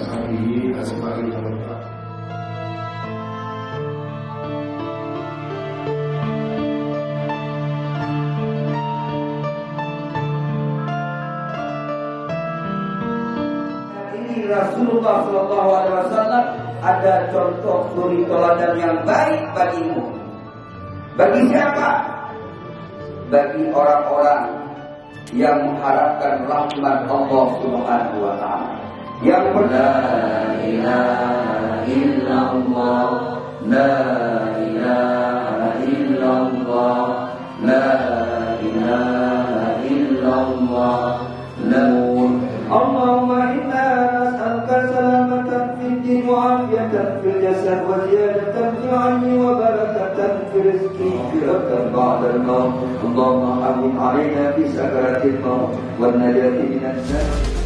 ashabihi asma'il barokah. Ini Rasulullah SAW ada contoh suri teladan yang baik bagimu. Bagi siapa? Bagi orang-orang yang mengharapkan rahmat Allah Subhanahu wa taala. Yang la ilaha illallah, la ilaha illallah, la ilaha illallah, la Allahumma inna nas'aluka salamatan fid din wa afiyatan fil jasad wa ziyadatan fil 'ilmi wa barakatan fil rizqi firatan ba'da al-maut. Allahumma hamid 'alaina fi sakaratil maut wan najati minan nar.